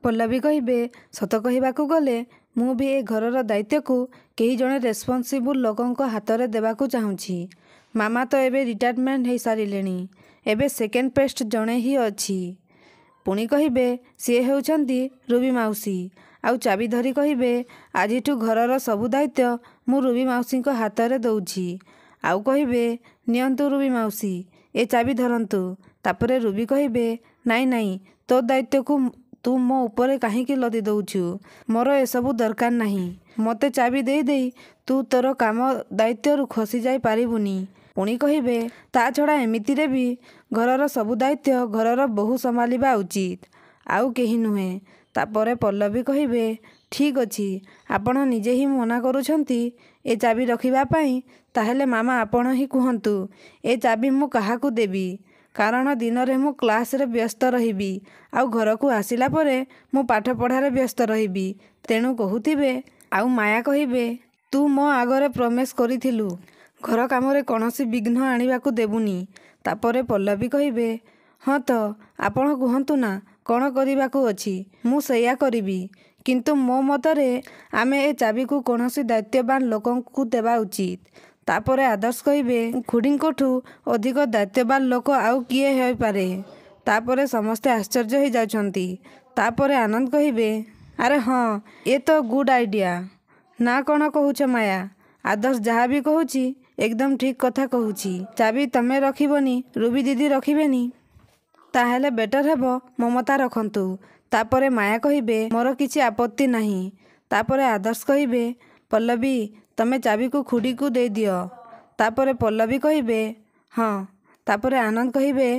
पल्लवी कहिबे सत कहवाकू गले मु भी ए घरर दायित्व को कई जने रेस्पॉन्सिबल लोकंक हाथ में देवाकू चाहूँगी। मामा तो एबे रिटायरमेंट हो सारे एबे सेकेंड पेस्ट जड़े ही अच्छी। पुणी कहिबे सी होउछंती रूबी मौसी आउ चाबी धरी कहिबे आजिठू घरर सबु दायित्व मु रूबी मौसी हाथ में दौची। आउ कहिबे नियंतु रूबी मौसी ए चाबी धरंतु। तापरे रूबी कहिबे नाई नाई तो दायित्व को तू मो ऊपर कहीं लदी दौचु, मोर एसबू दरकार नहीं। मते चाबी दे दे तू तोर काम दायित्व खसी जाई पारिबुनी। पुणी कहिबे ता छड़ा एमितिरे भी घरर सबु दायित्व घरर बहु संभालिबा उचित आउ केही नुहे। तापरे पल्लवी कहिबे ठीक अछि आपण निजे ही मना करूछंती ए चाबी रखिबा पई, ताहेले मामा आपण ही कुहंतु ए चाबी मु काहाकू देबी, कारण दिन रे मु क्लास रे व्यस्त रहिबी आउ घर को आसिला परे मु पाठ पढ़ारे व्यस्त रहिबी, तेणु कहूथिबे। आउ माया कहिबे तू मो आगरे प्रमेश करिथिलु घर काम रे कौनसी विघ्न आनिबाकू देबुनी। तापरे पल्लवी कहिबे हाँ तो आपण कुहंतु ना कौन करिबाकू अछि मु सैया करिबी, किंतु मो मतरे आमे ए चाबी को कौनसी दायित्ववान लोकंकु देबा उचित। तापरे आदर्श कहिबे खुड़ींकोठू अधिक दायित्ववान लोक आउ किए होई पारे। तापरे समस्ते आश्चर्य हो जाउछंती। तापरे आनंद कहिबे अरे हाँ ये तो गुड आइडिया ना कौन कहूछ माया। आदर्श जहाँ भी कहूची एकदम ठीक कथा कहूची। चाबी तमे रखिबनी रूबी दीदी रखिबेनी, ताहेले बेटर हेबो ममता रखंतु। तापरे माया कहिबे मोर किछि आपत्ति नहीं। तापरे आदर्श कहिबे पल्लवी तमे चाबी को खुड़ी को दे दियो। तापरे पल्लवी कहिबे हाँ। तापरे आनंद कहिबे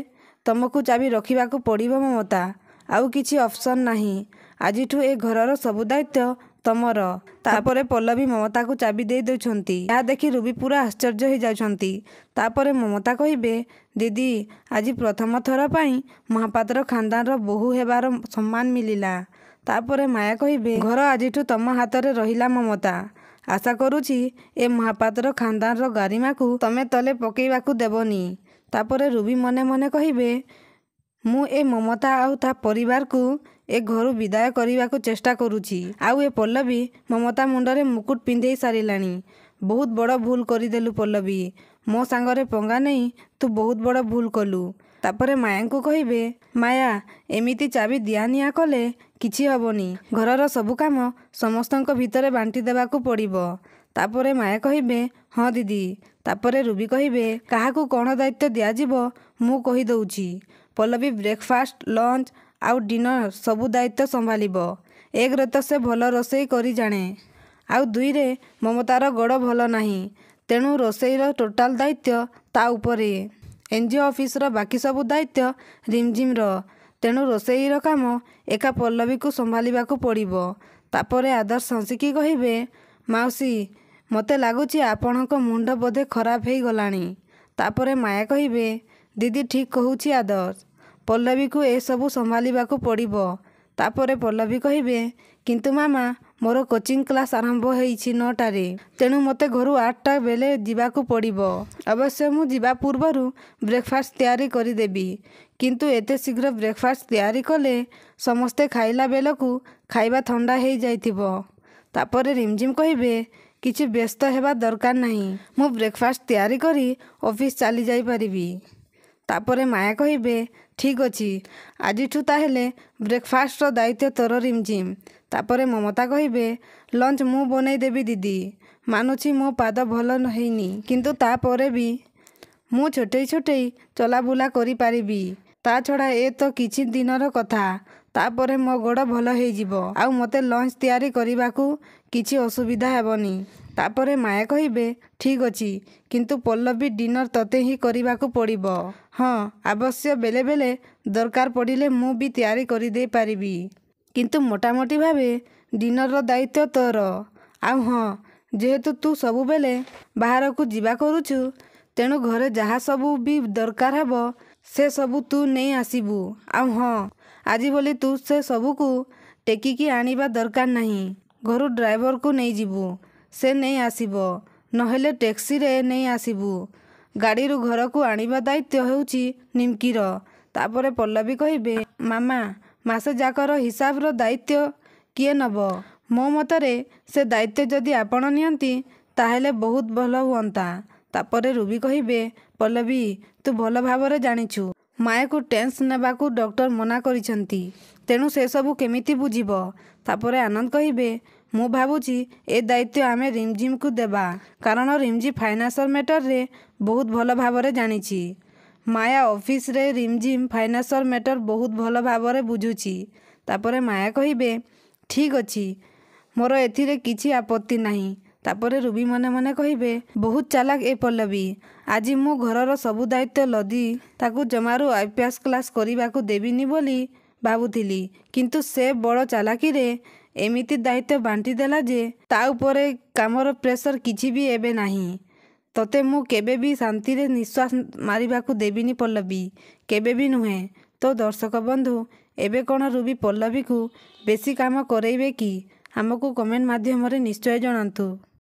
तुमको चाबी रखिबाकू पड़िबो ममता, आउ किछि ऑप्शन नहीं। आजिठू ए घरर सबु दायित्व तमर। तापरे पल्लवी ममता को चाबी दे देउछंती। या देखि रूबी पूरा आश्चर्य हो जाउछंती। तापरे ममता कहिबे दीदी आज प्रथम थर पई महापात्र खानदान रो बहु हेबार सम्मान मिलिला। तापरे माया कहिबे घर आजिठू तम हाथ रे रहिला ममता, आशा करूची ए महापात्र खानदान रो गारिमा को तमे तले पकेइबाकू देबनी। तापरे रूबी मने मने कहिबे मु ए ममता आउ ता परिवार को ए घरु विदाय करिबाकू चेष्टा करूची। आउ ए पल्लवी ममता मुंडरे मुकुट पिंधेई सारिलानी। बहुत बड़ भूल करिदेलु पल्लवी, मो सांगरे पंगा नहीं तू बहुत बड़ भूल कलु। तापरे माया को कहिबे माया एमिति चाबी दिया निया कले किछि हबनी, घरर सबु काम समस्तंक भितरे बांटी देबाकू पड़िबो। तापरे माया कहिबे हाँ दीदी। तापरे रूबी कहिबे काहाकू कौन दायित्व दिया जिवो मु कहि दउची। पल्लवी ब्रेकफास्ट लंच आउ डिनर सबु दायित्व संभालिबो। एक रे तो से भल रोसई करी जाने, आउ दुई रे ममतार गोड़ भल नहीं, तेणु रोसईर टोटाल दायित्व ता उपरे। एनजीओ ऑफिस रो बाकी सबु दायित्व रिमझिम रो, तेणु रोसईर काम एका पल्लवी को संभालिबाकू पड़िबो। तापरे आदर्श हंसिकी कहिबे माउसी मते लागुची आपणक मुंड बोधे खराब हो गलानी। तापरे माया कहिबे दीदी ठीक कहूची आदर्श, पल्लवी को ए सबु संभालिबाकू पड़िबो। तापरे पल्लवी कहिबे किंतु मामा मोर कोचिंग क्लास आरंभ होईछि 9टारे, तेणु मते घरु 8टा बेले जिबाकू पड़िबो। अवश्य मु जिबा पूर्वरु ब्रेकफास्ट तैयारी करी देबी, किंतु एते शीघ्र ब्रेकफास्ट तैयारी कले समस्ते खाइला बेलकू खाइबा ठंडा हो जाइथिबो। तापरे रिमझिम कहिबे किछि व्यस्त हेबा दरकार नहीं, मु ब्रेकफास्ट तैयारी करी ऑफिस चली जाई परिबी। तापरे माया कहिबे ठीक अछि आजिठू ताहेले ब्रेकफास्ट रो दायित्व तोर रिमझिम। तापरे ममता कहिबे लंच मु बनै देबी दीदी, मानुछि मो पाद भल नहिनी, किंतु तापरे भी मु छोटे छोटे चलाबुला करी पारिबी। ता छड़ा ए तो किछि दिनर कथा, तापरे मो गोड़ भल हो जिवो आउ मते लंच तैयारी करिबाकू किछि असुविधा हेबनी। तापरे माया कहिबे ठीक अछि किंतु पल्लवी डिनर तते ही करिबाकू पड़िबो। हाँ अवश्य बेले बेले दरकार पड़िले मु भी तैयारी करि दे पारिबी, किंतु मोटामोटी भावे डिनर रो दायित्व तोर। आउ हाँ जेहेतु तू सबु बेले बाहर को जिबा करूछु, तेणु घरे जहाँ सबू भी दरकार हेबो से सबू तू नहीं आसीबू। आउ हाँ आज बोली तू से सबू को टेकिकी आनिबा दरकार नहीं, घरु ड्राइवर को नहीं जीबू, से नहीं आसीबो, नहेले टैक्सी रे नहीं आसीबू। गाड़ी रु घर को आनिबा दायित्व हेउची निमकीर। तापरे पल्लवी कहिबे मामा ମାସେ ଯାକର ହିସାବର ଦାୟିତ୍ୱ କିଏ ନେବ? ମୋ ମତରେ ସେ ଦାୟିତ୍ୱ ଯଦି ଆପଣ ନିଅନ୍ତି ତାହେଲେ ବହୁତ ଭଲ ହୁଅନ୍ତା। ତାପରେ ରୁବି କହିବେ, ପଲ୍ଲବୀ ତୁ ଭଲ ଭାବରେ ଜାଣିଛୁ ମାୟାକୁ ଟେନ୍ସ ନେବାକୁ ଡକ୍ଟର ମନା କରିଛନ୍ତି, ତେଣୁ ସେସବୁ କେମିତି ବୁଝିବ? ତାପରେ ଆନନ୍ଦ କହିବେ, ମୁଁ ଭାବୁଛି ଏ ଦାୟିତ୍ୱ ଆମେ ରିମଝିମ୍କୁ ଦେବା, କାରଣ ରିମଝିମ୍ ଫାଇନାନ୍ସିଆଲ ମ୍ୟାଟରରେ ବହୁତ ଭଲ ଭାବରେ ଜାଣିଛି। ମାୟା ଅଫିସରେ ରିମଝିମ୍ ଫାଇନାନ୍ସିଆଲ ମ୍ୟାଟର ବହୁତ ଭଲ ଭାବରେ ବୁଝୁଛି। ତାପରେ ମାୟା କହିବେ, ଠିକ୍ ଅଛି, ମୋର ଏଥିରେ କିଛି ଆପତ୍ତି ନାହିଁ। ତାପରେ ରୁବି ମନେ ମନେ କହିବେ, ବହୁତ ଚାଲାକ ଏ ପଲ୍ଲବୀ। ଆଜି ମୁଁ ଘରର ସବୁ ଦାୟିତ୍ୱ ଲଦି ତାକୁ ଜମାରୁ IPS କ୍ଲାସ୍ କରିବାକୁ ଦେବିନି ବୋଲି ଭାବୁଥିଲି, କିନ୍ତୁ ସେ ବଡ଼ ଚାଲାକିରେ ଏମିତି ଦାୟିତ୍ୱ ବାଣ୍ଟି ଦେଲା ଯେ ତା ଉପରେ କାମର ପ୍ରେସର କିଛି ବି ଏବେ ନାହିଁ। ତତେ ମୁଁ କେବେ ବି ଶାନ୍ତିରେ ନିଶ୍ୱାସ ମାରିବାକୁ ଦେବିନି ପଲ୍ଲବୀ, କେବେ ବି ନୁହେଁ। ତ ଦର୍ଶକ ବନ୍ଧୁ, ଏବେ କ'ଣ ରୁବି ପଲ୍ଲବୀକୁ ବେଶୀ କାମ କରେଇବେ କି? ଆମକୁ କମେଣ୍ଟ ମାଧ୍ୟମରେ ନିଶ୍ଚୟ ଜଣାନ୍ତୁ।